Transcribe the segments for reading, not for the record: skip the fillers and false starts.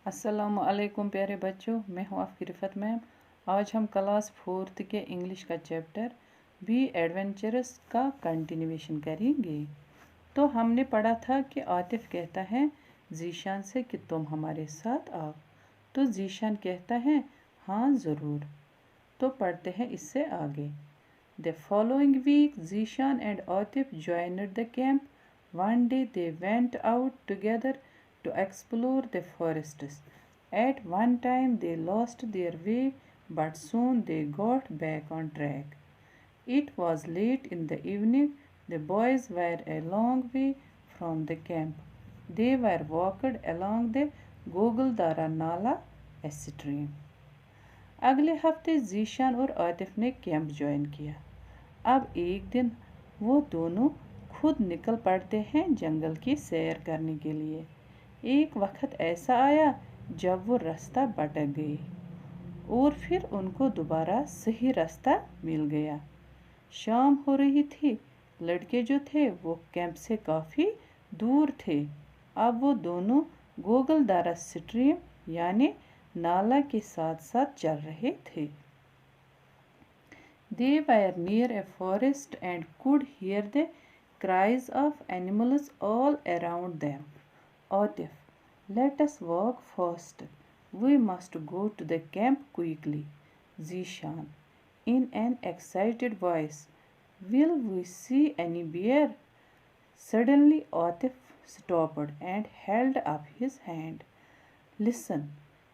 अस्सलामुअलैकुम प्यारे बच्चों, मैं हूँ आपकी रिफ़त मैम। आज हम क्लास 4th के इंग्लिश का चैप्टर बी एडवेंचरस का कंटिन्यूएशन करेंगे। तो हमने पढ़ा था कि आतिफ कहता है जीशान से कि तुम हमारे साथ आओ। तो जीशान कहता है हाँ ज़रूर। तो पढ़ते हैं इससे आगे। The following week Zeeshan and Atif joined the camp. One day they went out together to explore the forests. At one time they lost their way, but soon they got back on track. It was late in the evening. The boys were a long way from the camp. They were walked along the Goguldara Nala stream. अगले हफ्ते जीशान और आतिफ ने camp join किया। अब एक दिन वो दोनों खुद निकल पड़ते हैं जंगल की सैर करने के लिए। एक वक्त ऐसा आया जब वो रास्ता भटक गए और फिर उनको दोबारा सही रास्ता मिल गया। शाम हो रही थी। लड़के जो थे वो कैंप से काफ़ी दूर थे। अब वो दोनों गोगलदारा स्ट्रीम यानी नाला के साथ साथ चल रहे थे। They were near a forest and could hear the cries of animals all around them. Atif, let us walk fast. We must go to the camp quickly. Zishan, in an excited voice, will we see any bear? Suddenly Atif stopped and held up his hand. Listen.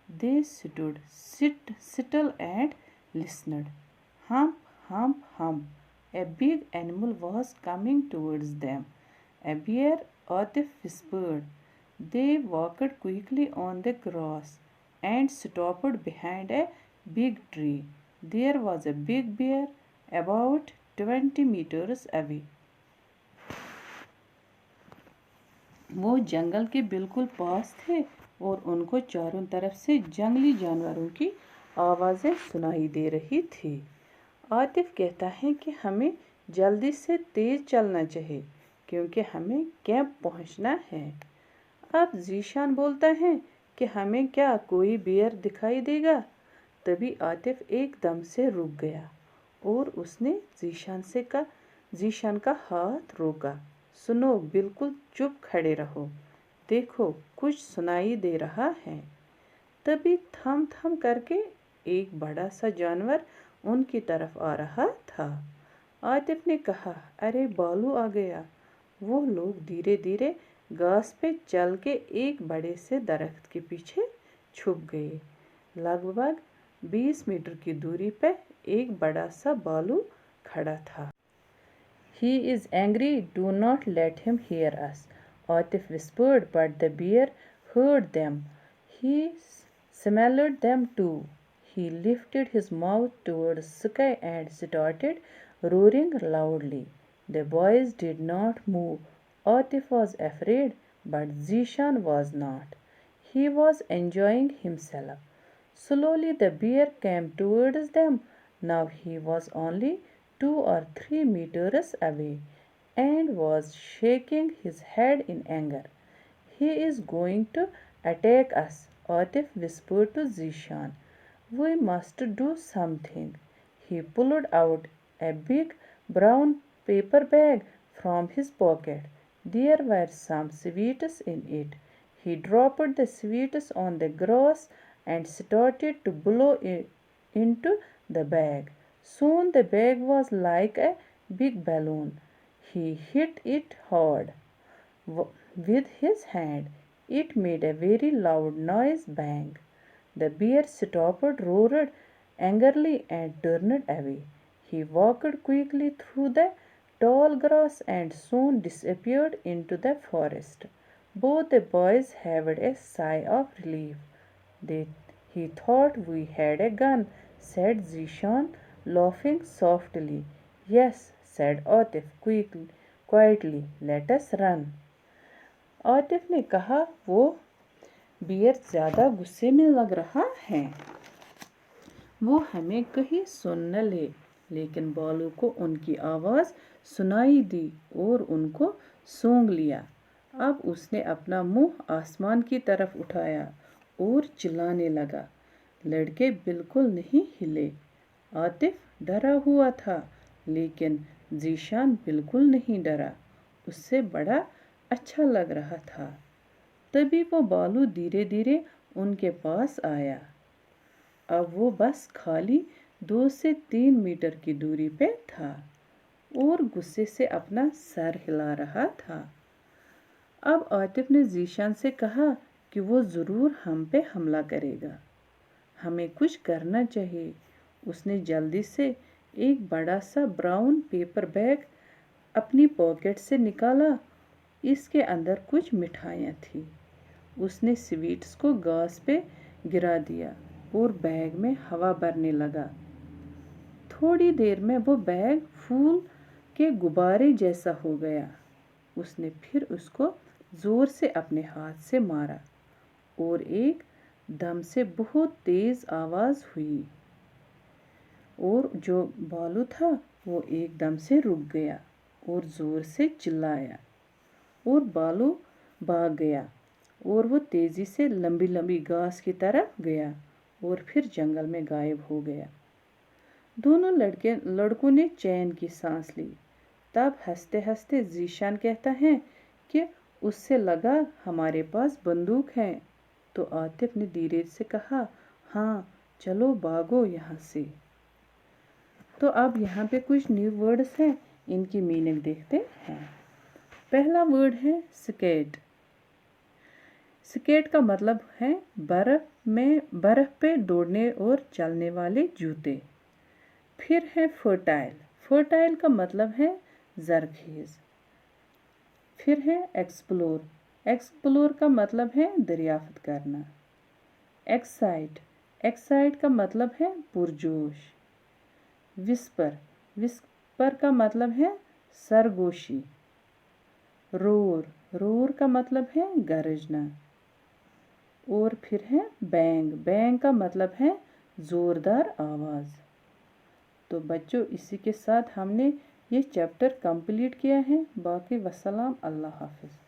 They stood still and listened. Hump, hump, hump. A big animal was coming towards them. A bear, Atif whispered. They walked quickly on the grass and stopped behind a big tree. There was a big bear about 20 meters away. वो जंगल के बिल्कुल पास थे और उनको चारों तरफ से जंगली जानवरों की आवाज़ें सुनाई दे रही थी। आतिफ कहता है कि हमें जल्दी से तेज़ चलना चाहिए क्योंकि हमें कैंप पहुंचना है। अब जीशान बोलता है कि हमें क्या कोई बियर दिखाई देगा? तभी आतिफ एकदम से रुक गया और उसने जीशान का हाथ रोका। सुनो, बिल्कुल चुप खड़े रहो। देखो, कुछ सुनाई दे रहा है। तभी थम थम करके एक बड़ा सा जानवर उनकी तरफ आ रहा था। आतिफ ने कहा, अरे बालू आ गया। वो लोग धीरे धीरे घास पे चल के एक बड़े से दरख्त के पीछे छुप गए। लगभग 20 मीटर की दूरी पे एक बड़ा सा बालू खड़ा था। He is angry, do not let him hear us, Atif whispered, but the bear heard them. He smelled them too. He lifted his mouth towards the sky and started roaring loudly. The boys did not move. Atif was afraid, but Zishan was not. He was enjoying himself. Slowly the bear came towards them. Now he was only 2 or 3 meters away and was shaking his head in anger. He is going to attack us, Atif whispered to Zishan. We must do something. He pulled out a big brown paper bag from his pocket. There were some sweets in it. He dropped the sweets on the grass and started to blow it into the bag. Soon the bag was like a big balloon. He hit it hard with his hand. It made a very loud noise, bang. The bear stopped, roared angrily, and turned away. He walked quickly through the tall grass and soon disappeared into the forest. Both the boys heaved a sigh of relief. He thought we had a gun, said Zishan, laughing softly. Yes, said Atif quietly. Let us run. Atif ने कहा, वो beer ज़्यादा गुस्से में लग रहा है। वो हमें कहीं सुन न ले। लेकिन बालू को उनकी आवाज़ सुनाई दी और उनको सूंघ लिया। अब उसने अपना मुंह आसमान की तरफ उठाया और चिल्लाने लगा। लड़के बिल्कुल नहीं हिले। आतिफ डरा हुआ था, लेकिन ज़ीशान बिल्कुल नहीं डरा। उससे बड़ा अच्छा लग रहा था। तभी वो बालू धीरे धीरे उनके पास आया। अब वो बस खाली 2 से 3 मीटर की दूरी पे था और गुस्से से अपना सर हिला रहा था। अब आतिफ ने ज़ीशान से कहा कि वो ज़रूर हम पे हमला करेगा, हमें कुछ करना चाहिए। उसने जल्दी से एक बड़ा सा ब्राउन पेपर बैग अपनी पॉकेट से निकाला। इसके अंदर कुछ मिठाइयाँ थी। उसने स्वीट्स को घास पे गिरा दिया और बैग में हवा भरने लगा। थोड़ी देर में वो बैग फूल के गुब्बारे जैसा हो गया। उसने फिर उसको जोर से अपने हाथ से मारा और एक दम से बहुत तेज आवाज हुई और जो बालू था वो एकदम से रुक गया और जोर से चिल्लाया और बालू भाग गया और वो तेजी से लंबी लंबी घास की तरफ गया और फिर जंगल में गायब हो गया। दोनों लड़कों ने चैन की सांस ली। तब हंसते हंसते ज़ीशान कहता है कि उससे लगा हमारे पास बंदूक है। तो आतिफ ने धीरे से कहा, हाँ चलो भागो यहाँ से। तो अब यहाँ पे कुछ न्यू वर्ड्स हैं, इनकी मीनिंग देखते हैं। पहला वर्ड है स्केट। स्केट का मतलब है बर्फ पे दौड़ने और चलने वाले जूते। फिर है फर्टाइल। फर्टाइल का मतलब है जरखेज। फिर है एक्सप्लोर। एक्सप्लोर का मतलब है दरियाफ्त करना। एक्साइट। एक्साइट का मतलब है पुरजोश। विस्पर। विस्पर का मतलब है सरगोशी। रोर। रोर का मतलब है गरजना। और फिर है बैंग। बैंग का मतलब है ज़ोरदार आवाज़। तो बच्चों, इसी के साथ हमने ये चैप्टर कंप्लीट किया है। बाकी वस्सलाम, अल्लाह हाफ़िज़।